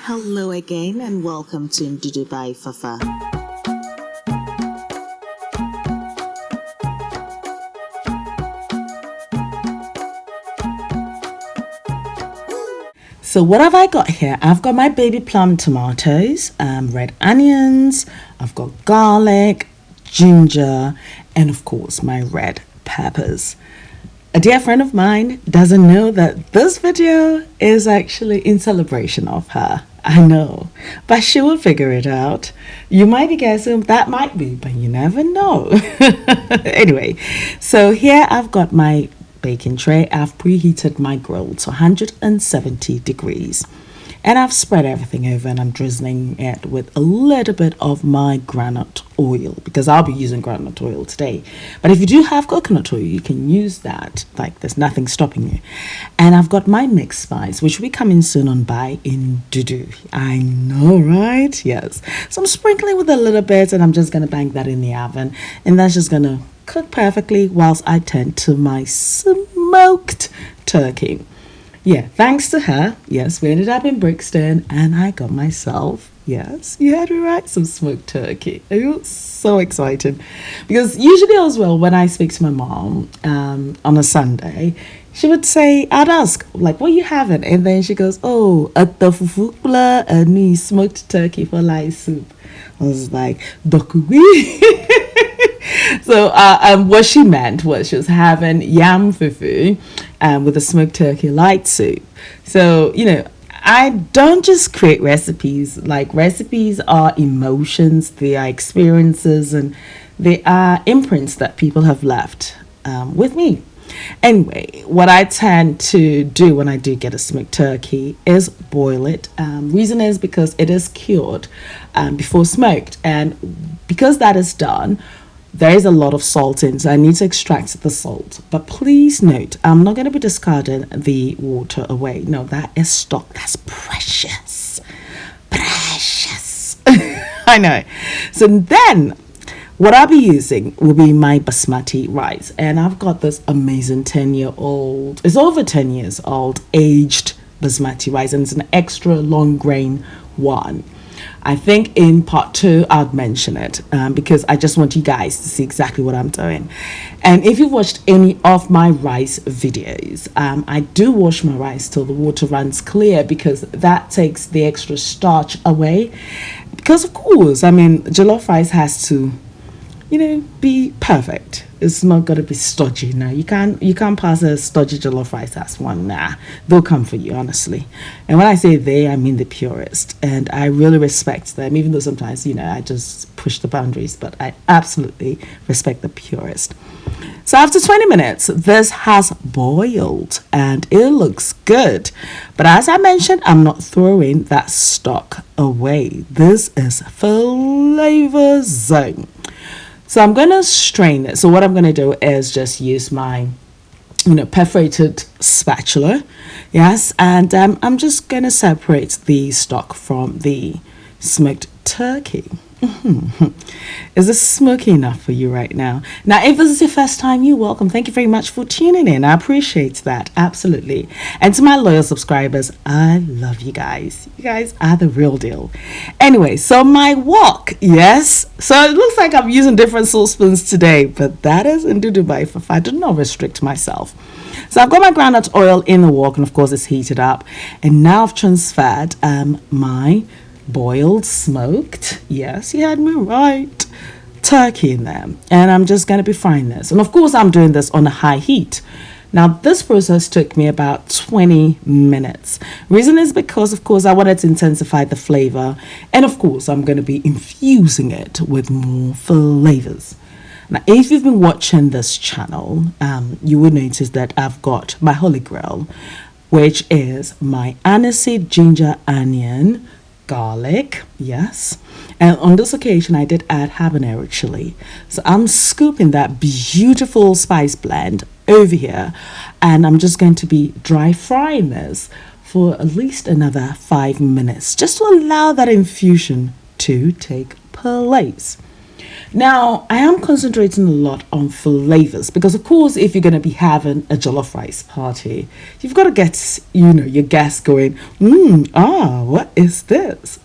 Hello again and welcome to Ndudu by Fafa. So what have I got here? I've got my baby plum tomatoes, red onions, I've got garlic, ginger, and of course my red peppers. A dear friend of mine doesn't know that this video is actually in celebration of her. I know, but she will figure it out. You might be guessing that might be, but you never know. Anyway, so here I've got my baking tray. I've preheated my grill to 170 degrees. And I've spread everything over and I'm drizzling it with a little bit of my granite oil because I'll be using granite oil today. But if you do have coconut oil, you can use that. Like there's nothing stopping you. And I've got my mixed spice, which will be coming soon on by in Ndudu. I know, right? Yes. So I'm sprinkling with a little bit and I'm just going to bang that in the oven. And that's just going to cook perfectly whilst I tend to my smoked turkey. Yeah, thanks to her, yes, we ended up in Brixton and I got myself, yes, you heard me right, some smoked turkey. I was so excited because usually as well, when I speak to my mom on a Sunday, she would say, I'd ask, like, what are you having? And then she goes, oh, a tofu and me smoked turkey for light soup. I was like, dokui. So what she meant was she was having yam fufu with a smoked turkey light soup. So, you know, I don't just create recipes. Like recipes are emotions, they are experiences, and they are imprints that people have left with me. Anyway, what I tend to do when I do get a smoked turkey is boil it. Reason is because it is cured before smoked. And because that is done, there is a lot of salt in, so I need to extract the salt. But please note, I'm not going to be discarding the water away. No, that is stock. That's precious. Precious. I know. So then, what I'll be using will be my basmati rice. And I've got this amazing 10-year-old, it's over 10 years old, aged basmati rice. And it's an extra long grain one. I think in part 2, I'll mention it because I just want you guys to see exactly what I'm doing. And if you've watched any of my rice videos, I do wash my rice till the water runs clear because that takes the extra starch away. Because of course, I mean, jollof rice has to, you know, be perfect. It's not going to be stodgy. No, you can't pass a stodgy jollof rice as one. Nah, they'll come for you, honestly. And when I say they, I mean the purist. And I really respect them, even though sometimes, you know, I just push the boundaries. But I absolutely respect the purist. So after 20 minutes, this has boiled and it looks good. But as I mentioned, I'm not throwing that stock away. This is flavor zone. So I'm going to strain it. So what I'm going to do is just use my, you know, perforated spatula. Yes. And I'm just going to separate the stock from the smoked turkey. Is this smoky enough for you right now? Now, if this is your first time, you're welcome. Thank you very much for tuning in. I appreciate that. Absolutely. And to my loyal subscribers, I love you guys. You guys are the real deal. Anyway, so my wok, yes. So it looks like I'm using different saucepans today, but that is in Dubai. I do not restrict myself. So I've got my groundnut oil in the wok, and of course it's heated up. And now I've transferred my boiled, smoked, yes, you had me right, turkey in there. And I'm just going to be frying this. And of course, I'm doing this on a high heat. Now, this process took me about 20 minutes. Reason is because, of course, I wanted to intensify the flavor. And of course, I'm going to be infusing it with more flavors. Now, if you've been watching this channel, you will notice that I've got my holy grail, which is my aniseed, ginger, onion, garlic, yes, and on this occasion I did add habanero chili. So I'm scooping that beautiful spice blend over here, and I'm just going to be dry frying this for at least another 5 minutes just to allow that infusion to take place. Now, I am concentrating a lot on flavors because, of course, if you're going to be having a jollof rice party, you've got to get, your guests going, what is this?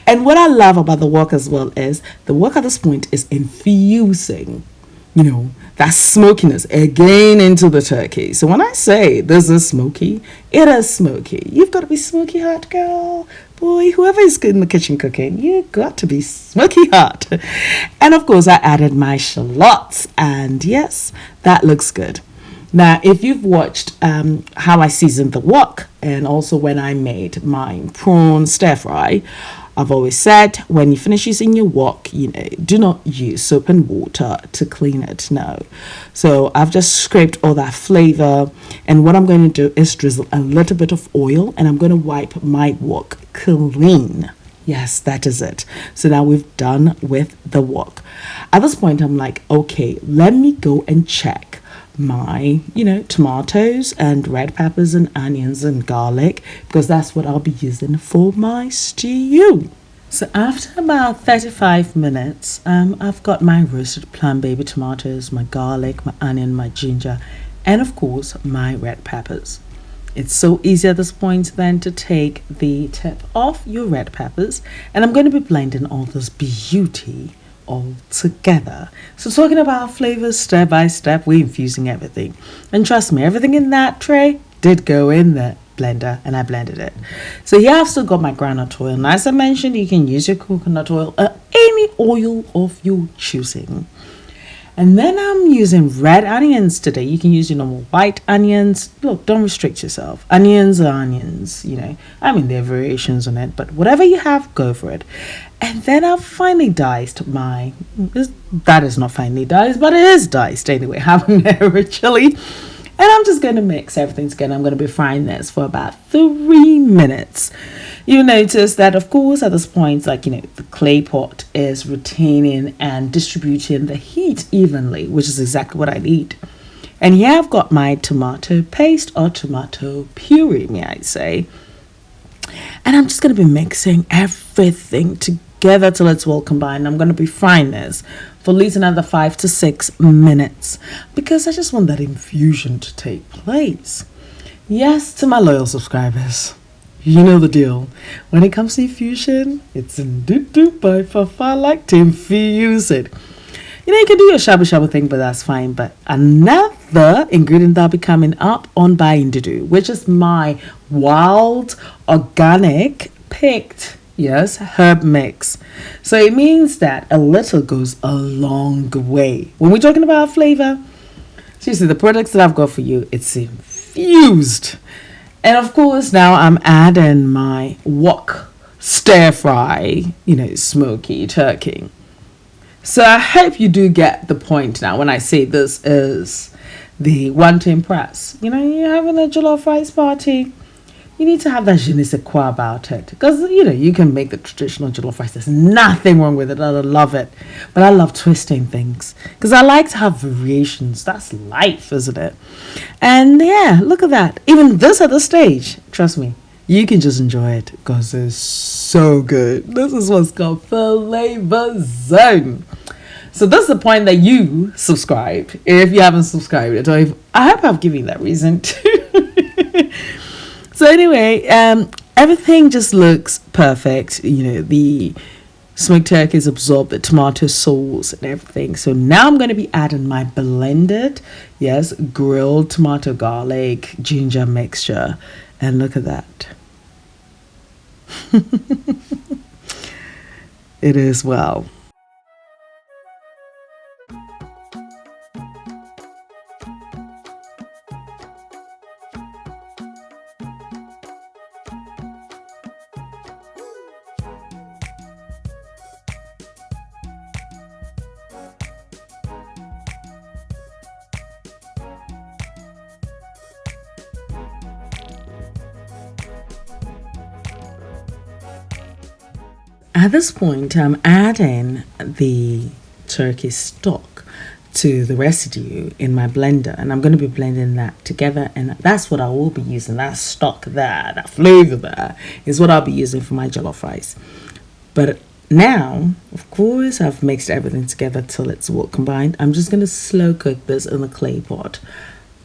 And what I love about the wok as well is the wok at this point is infusing, that smokiness again into the turkey. So when I say this is smoky, it is smoky. You've got to be smoky hot, girl. Boy, whoever is in the kitchen cooking, you got to be smoky hot. And of course, I added my shallots, and yes, that looks good. Now, if you've watched how I seasoned the wok, and also when I made my prawn stir fry, I've always said when you finish using your wok, do not use soap and water to clean it. No. So I've just scraped all that flavor, and what I'm going to do is drizzle a little bit of oil, and I'm going to wipe my wok clean. Yes, that is it. So now we've done with the wok. At this point, I'm like, okay, let me go and check my tomatoes and red peppers and onions and garlic, because that's what I'll be using for my stew. So after about 35 minutes, I've got my roasted plum baby tomatoes, my garlic, my onion, my ginger, and of course my red peppers. It's so easy at this point then to take the tip off your red peppers, and I'm going to be blending all this beauty all together. So talking about flavors step by step, we're infusing everything, and trust me, everything in that tray did go in the blender, and I blended it. So here I've still got my groundnut oil, and as I mentioned, you can use your coconut oil or any oil of your choosing. And then I'm using red onions today. You can use your normal white onions. Look, don't restrict yourself. Onions are onions, there are variations on it, but whatever you have, go for it. And then I've finely diced that is not finely diced, but it is diced anyway, habanero chili. And I'm just going to mix everything together. I'm going to be frying this for about 3 minutes. You notice that, of course, at this point, the clay pot is retaining and distributing the heat evenly, which is exactly what I need. And here I've got my tomato paste or tomato puree, may I say. And I'm just going to be mixing everything together till it's well combined. I'm going to be frying this for at least another 5 to 6 minutes because I just want that infusion to take place. Yes, to my loyal subscribers, you know the deal. When it comes to infusion, it's Ndudu by Fafa. I like to infuse it. You can do your shabu shabu thing, but that's fine. But another ingredient that'll be coming up on by Ndudu, which is my wild, organic, picked, herb mix. So it means that a little goes a long way. When we're talking about flavor, seriously, the products that I've got for you, it's infused. And of course, now I'm adding my wok stir fry, smoky turkey. So I hope you do get the point now when I say this is the one to impress. You're having a jollof rice party. You need to have that je ne sais quoi about it. Because, you can make the traditional jollof rice. There's nothing wrong with it. I love it. But I love twisting things. Because I like to have variations. That's life, isn't it? And yeah, look at that. Even this at the stage, trust me, you can just enjoy it. Because it's so good. This is what's called Flavor Zone. So that's the point that you subscribe. If you haven't subscribed, I hope I've given you that reason too. So anyway, everything just looks perfect. The smoked turkeys absorb the tomato sauce and everything. So now I'm going to be adding my blended, grilled tomato, garlic, ginger mixture. And look at that. It is well. At this point, I'm adding the turkey stock to the residue in my blender, and I'm going to be blending that together, and that's what I will be using. That stock there, that flavor there is what I'll be using for my jollof rice. But now, of course, I've mixed everything together till it's well combined. I'm just going to slow cook this in the clay pot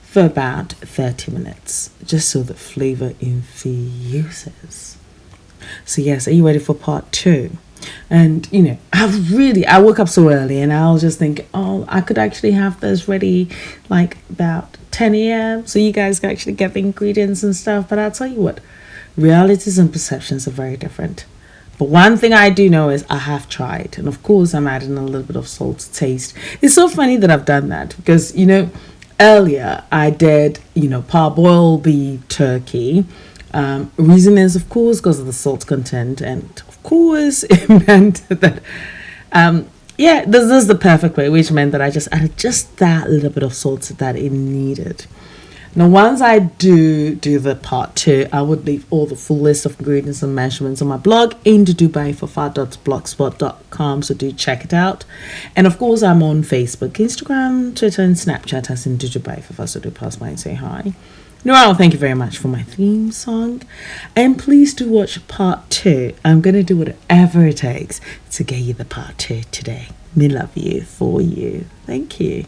for about 30 minutes, just so the flavor infuses. So yes, are you ready for part two? And I woke up so early and I was just thinking, oh, I could actually have this ready like about 10 a.m. so you guys can actually get the ingredients and stuff. But I'll tell you what, realities and perceptions are very different. But one thing I do know is I have tried, and of course I'm adding a little bit of salt to taste. It's so funny that I've done that because earlier I did parboil the turkey. Reason is, of course, because of the salt content, and of course it meant that this is the perfect way, which meant that I just added just that little bit of salt that it needed. Now, once I do the part two, I would leave all the full list of ingredients and measurements on my blog, ndudu.fafa.blogspot.com, so do check it out. And of course, I'm on Facebook, Instagram, Twitter, and Snapchat as Ndudu by Fafa, so do pass by and say hi. Noel, thank you very much for my theme song. And please do watch part two. I'm going to do whatever it takes to get you the part two today. Me love you, for you. Thank you.